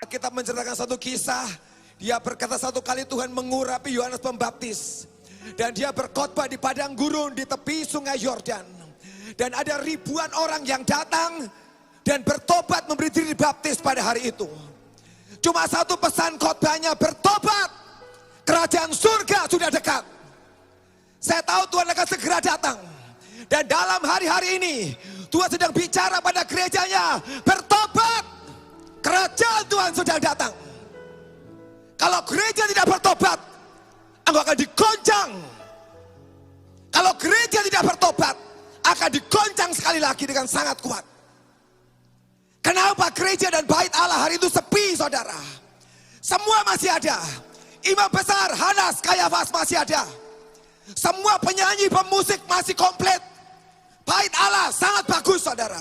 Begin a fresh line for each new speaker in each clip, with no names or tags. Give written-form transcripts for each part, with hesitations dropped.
Alkitab menceritakan satu kisah. Dia berkata satu kali Tuhan mengurapi Yohanes Pembaptis. Dan dia berkhotbah di padang gurun di tepi sungai Yordan. Dan ada ribuan orang yang datang dan bertobat memberi diri baptis pada hari itu. Cuma satu pesan khotbahnya, bertobat. Kerajaan surga sudah dekat. Saya tahu Tuhan akan segera datang. Dan dalam hari-hari ini Tuhan sedang bicara pada gerejanya, bertobat. Kerajaan Tuhan sudah datang. Kalau gereja tidak bertobat, engkau akan digoncang. Kalau gereja tidak bertobat, akan digoncang sekali lagi dengan sangat kuat. Kenapa gereja dan bait Allah hari itu sepi, saudara? Semua masih ada. Imam besar Hanas Kayafas masih ada. Semua penyanyi pemusik masih komplit. Bait Allah sangat bagus, saudara.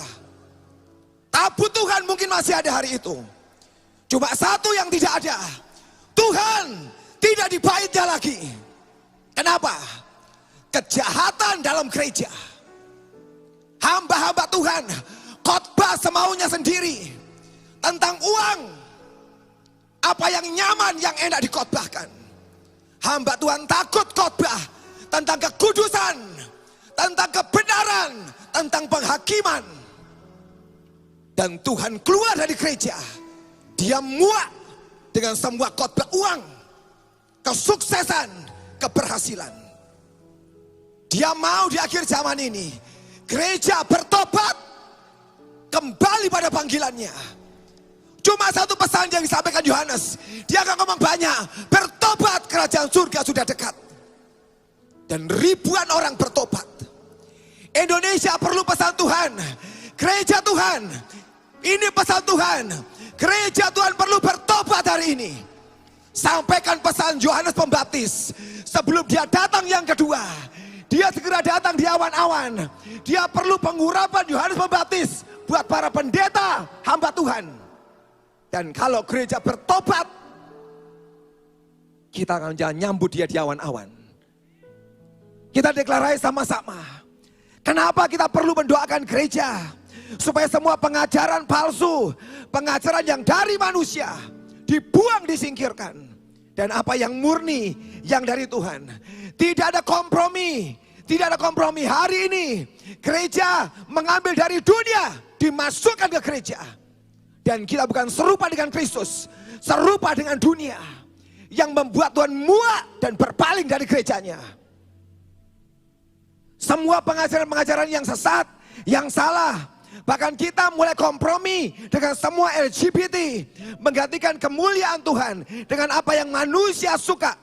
Tabut Tuhan mungkin masih ada hari itu. Cuma satu yang tidak ada. Tuhan tidak di baitnya lagi. Kenapa? Kejahatan dalam gereja. Hamba-hamba Tuhan khotbah semaunya sendiri tentang uang. Apa yang nyaman, yang enak dikhotbahkan. Hamba Tuhan takut khotbah tentang kekudusan, tentang kebenaran, tentang penghakiman. Dan Tuhan keluar dari gereja. Dia muak dengan semua khotbah uang, kesuksesan, keberhasilan. Dia mau di akhir zaman ini gereja bertobat, kembali pada panggilannya. Cuma satu pesan yang disampaikan Yohanes. Dia akan ngomong banyak, bertobat, kerajaan surga sudah dekat. Dan ribuan orang bertobat. Indonesia perlu pesan Tuhan. Gereja Tuhan, ini pesan Tuhan. Gereja Tuhan perlu bertobat hari ini. Sampaikan pesan Yohanes Pembaptis. Sebelum dia datang yang kedua, dia segera datang di awan-awan. Dia perlu pengurapan Yohanes Pembaptis buat para pendeta, hamba Tuhan. Dan kalau gereja bertobat, kita akan nyambut dia di awan-awan. Kita deklarasi sama-sama. Kenapa kita perlu mendoakan gereja? Supaya semua pengajaran palsu, pengajaran yang dari manusia dibuang, disingkirkan. Dan apa yang murni, yang dari Tuhan. Tidak ada kompromi, tidak ada kompromi. Hari ini gereja mengambil dari dunia, dimasukkan ke gereja. Dan kita bukan serupa dengan Kristus, serupa dengan dunia. Yang membuat Tuhan muak dan berpaling dari gerejanya. Semua pengajaran-pengajaran yang sesat, yang salah. Bahkan kita mulai kompromi dengan semua LGBT. Menggantikan kemuliaan Tuhan dengan apa yang manusia suka.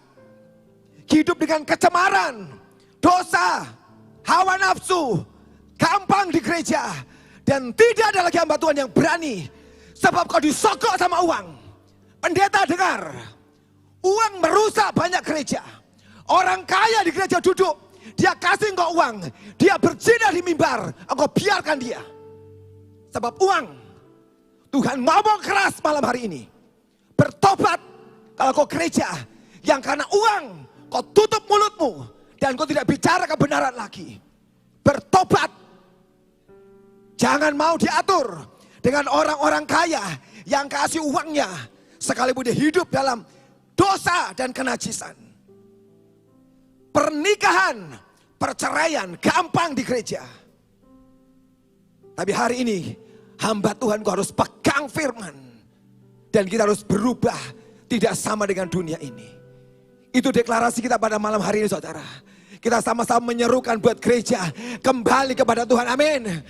Hidup dengan kecemaran, dosa, hawa nafsu, gampang di gereja. Dan tidak ada lagi hamba Tuhan yang berani. Sebab kau disogok sama uang. Pendeta dengar, uang merusak banyak gereja. Orang kaya di gereja duduk, dia kasih engkau uang, dia berzina di mimbar, engkau biarkan dia. Sebab uang. Tuhan ngomong keras malam hari ini. Bertobat. Kalau kau gereja yang karena uang kau tutup mulutmu dan kau tidak bicara kebenaran lagi. Bertobat. Jangan mau diatur dengan orang-orang kaya yang kasih uangnya sekalipun dia hidup dalam dosa dan kenajisan. Pernikahan, perceraian gampang di gereja. Tapi hari ini hamba Tuhan kau harus pegang firman. Dan kita harus berubah. Tidak sama dengan dunia ini. Itu deklarasi kita pada malam hari ini, saudara. Kita sama-sama menyerukan buat gereja kembali kepada Tuhan. Amin.